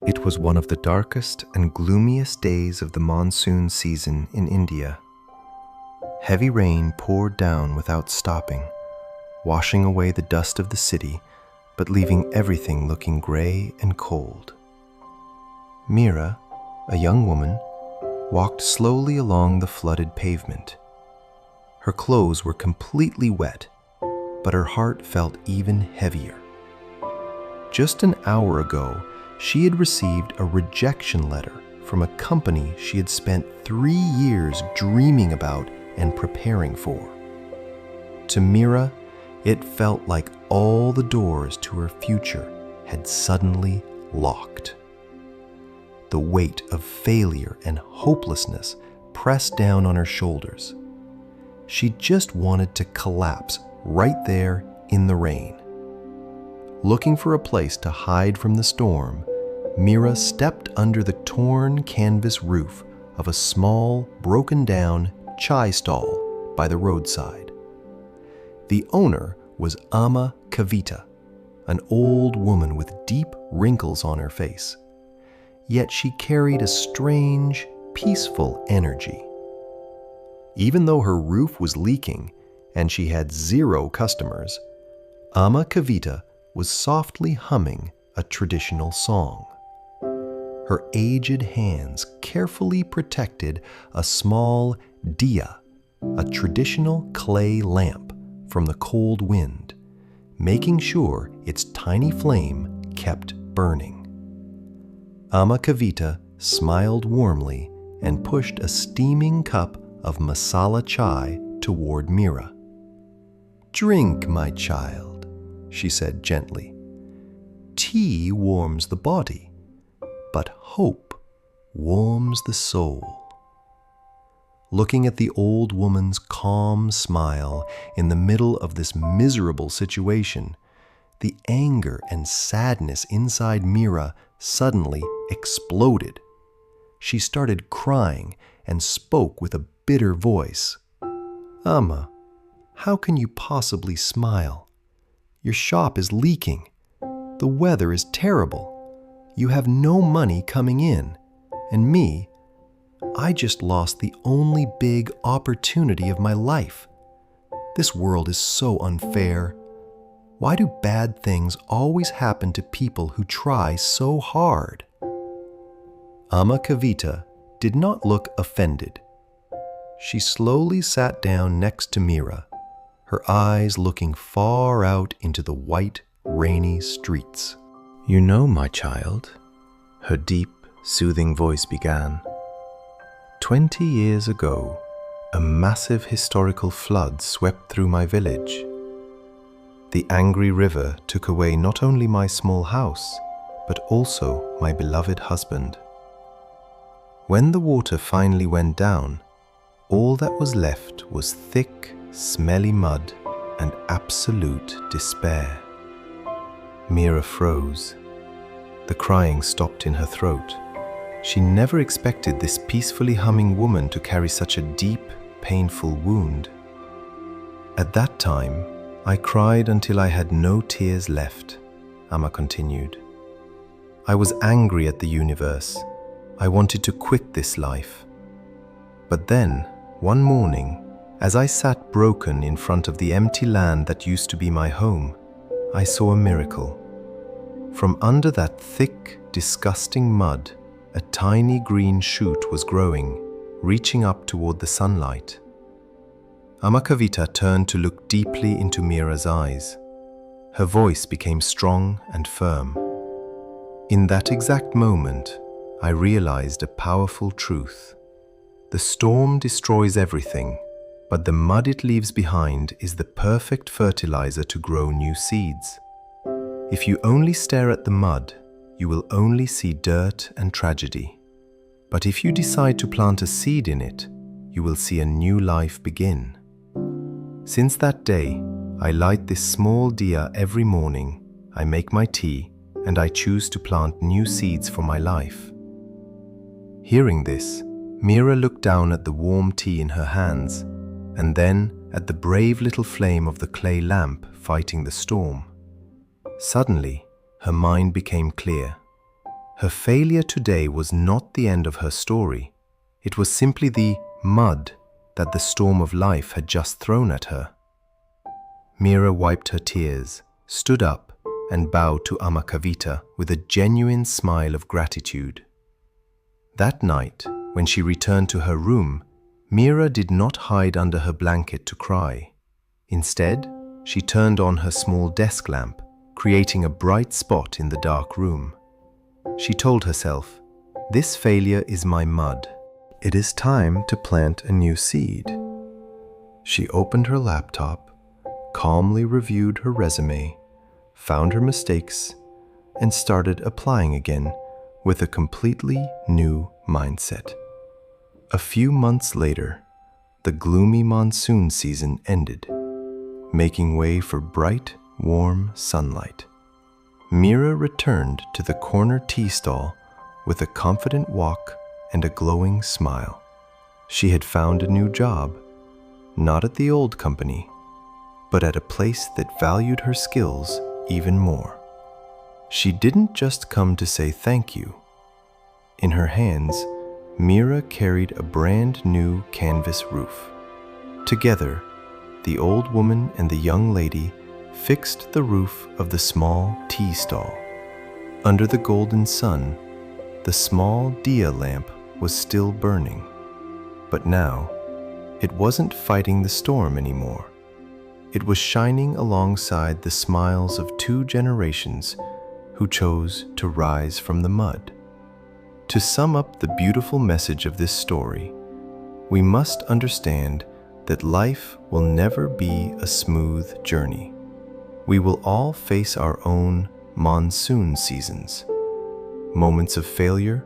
It was one of the darkest and gloomiest days of the monsoon season in India. Heavy rain poured down without stopping, washing away the dust of the city, but leaving everything looking gray and cold. Meera, a young woman, walked slowly along the flooded pavement. Her clothes were completely wet, but her heart felt even heavier. Just an hour ago, she had received a rejection letter from a company she had spent 3 years dreaming about and preparing for. To Meera, it felt like all the doors to her future had suddenly locked. The weight of failure and hopelessness pressed down on her shoulders. She just wanted to collapse right there in the rain. Looking for a place to hide from the storm, Meera stepped under the torn canvas roof of a small, broken-down chai stall by the roadside. The owner was Amma Kavita, an old woman with deep wrinkles on her face. Yet she carried a strange, peaceful energy. Even though her roof was leaking and she had 0 customers, Amma Kavita was softly humming a traditional song. Her aged hands carefully protected a small diya, a traditional clay lamp, from the cold wind, making sure its tiny flame kept burning. Amma Kavita smiled warmly and pushed a steaming cup of masala chai toward Meera. "Drink, my child," she said gently. "Tea warms the body, but hope warms the soul." Looking at the old woman's calm smile in the middle of this miserable situation, the anger and sadness inside Meera suddenly exploded. She started crying and spoke with a bitter voice. "Amma, how can you possibly smile? Your shop is leaking. The weather is terrible. You have no money coming in. And me, I just lost the only big opportunity of my life. This world is so unfair. Why do bad things always happen to people who try so hard?" Amma Kavita did not look offended. She slowly sat down next to Meera, her eyes looking far out into the white, rainy streets. "You know, my child," her deep, soothing voice began, 20 years ago, a massive historical flood swept through my village. The angry river took away not only my small house, but also my beloved husband. When the water finally went down, all that was left was thick, smelly mud and absolute despair. Meera froze. The crying stopped in her throat. She never expected this peacefully humming woman to carry such a deep, painful wound. "At that time, I cried until I had no tears left," Amma continued. "I was angry at the universe. I wanted to quit this life. But then, one morning, as I sat broken in front of the empty land that used to be my home, I saw a miracle. From under that thick, disgusting mud, a tiny green shoot was growing, reaching up toward the sunlight." Amma Kavita turned to look deeply into Meera's eyes. Her voice became strong and firm. "In that exact moment, I realized a powerful truth. The storm destroys everything, but the mud it leaves behind is the perfect fertilizer to grow new seeds. If you only stare at the mud, you will only see dirt and tragedy. But if you decide to plant a seed in it, you will see a new life begin. Since that day, I light this small diya every morning, I make my tea, and I choose to plant new seeds for my life." Hearing this, Meera looked down at the warm tea in her hands, and then at the brave little flame of the clay lamp fighting the storm. Suddenly, her mind became clear. Her failure today was not the end of her story. It was simply the mud that the storm of life had just thrown at her. Meera wiped her tears, stood up, and bowed to Amma Kavita with a genuine smile of gratitude. That night, when she returned to her room, Meera did not hide under her blanket to cry. Instead, she turned on her small desk lamp, creating a bright spot in the dark room. She told herself, "This failure is my mud. It is time to plant a new seed." She opened her laptop, calmly reviewed her resume, found her mistakes, and started applying again with a completely new mindset. A few months later, the gloomy monsoon season ended, making way for bright, warm sunlight. Meera returned to the corner tea stall with a confident walk and a glowing smile. She had found a new job, not at the old company, but at a place that valued her skills even more. She didn't just come to say thank you. In her hands, Meera carried a brand new canvas roof. Together, the old woman and the young lady fixed the roof of the small tea stall. Under the golden sun, the small diya lamp was still burning. But now, it wasn't fighting the storm anymore. It was shining alongside the smiles of 2 generations who chose to rise from the mud. To sum up the beautiful message of this story, we must understand that life will never be a smooth journey. We will all face our own monsoon seasons, moments of failure,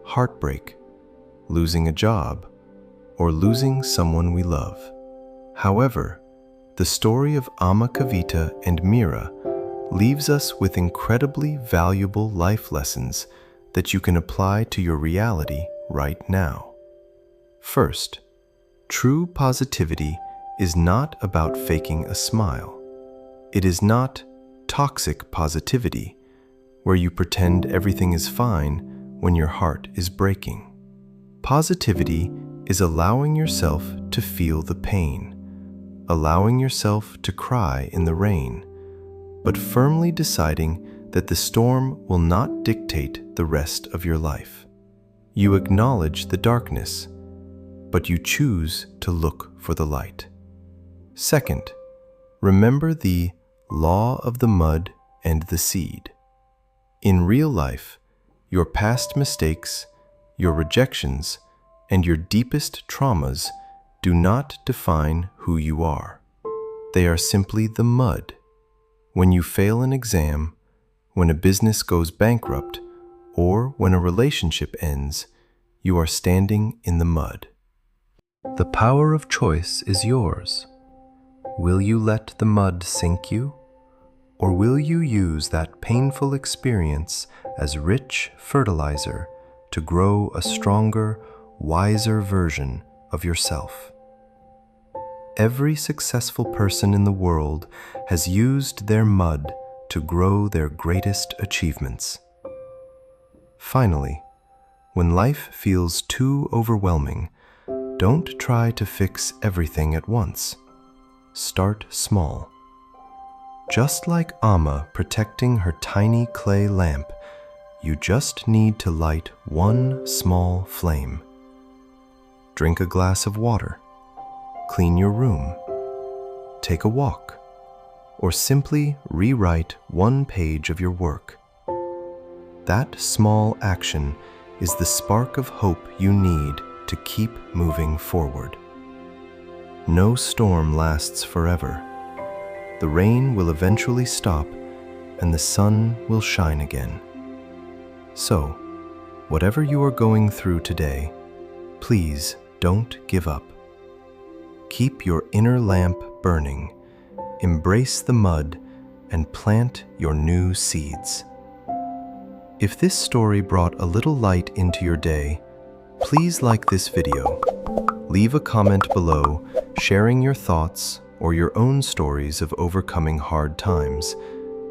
heartbreak, losing a job, or losing someone we love. However, the story of Amma Kavita and Meera leaves us with incredibly valuable life lessons that you can apply to your reality right now. First, true positivity is not about faking a smile. It is not toxic positivity, where you pretend everything is fine when your heart is breaking. Positivity is allowing yourself to feel the pain, allowing yourself to cry in the rain, but firmly deciding that the storm will not dictate the rest of your life. You acknowledge the darkness, but you choose to look for the light. Second, remember the law of the mud and the seed. In real life, your past mistakes, your rejections, and your deepest traumas do not define who you are. They are simply the mud. When you fail an exam, when a business goes bankrupt, or when a relationship ends, you are standing in the mud. The power of choice is yours. Will you let the mud sink you? Or will you use that painful experience as rich fertilizer to grow a stronger, wiser version of yourself? Every successful person in the world has used their mud to grow their greatest achievements. Finally, when life feels too overwhelming, don't try to fix everything at once. Start small. Just like Amma protecting her tiny clay lamp, you just need to light one small flame. Drink a glass of water, clean your room, take a walk, or simply rewrite one page of your work. That small action is the spark of hope you need to keep moving forward. No storm lasts forever. The rain will eventually stop and the sun will shine again. So, whatever you are going through today, please don't give up. Keep your inner lamp burning, embrace the mud, and plant your new seeds. If this story brought a little light into your day, please like this video. Leave a comment below sharing your thoughts or your own stories of overcoming hard times.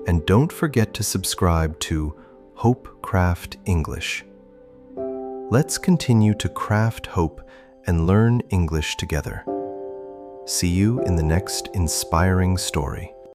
And don't forget to subscribe to Hope Craft English. Let's continue to craft hope and learn English together. See you in the next inspiring story.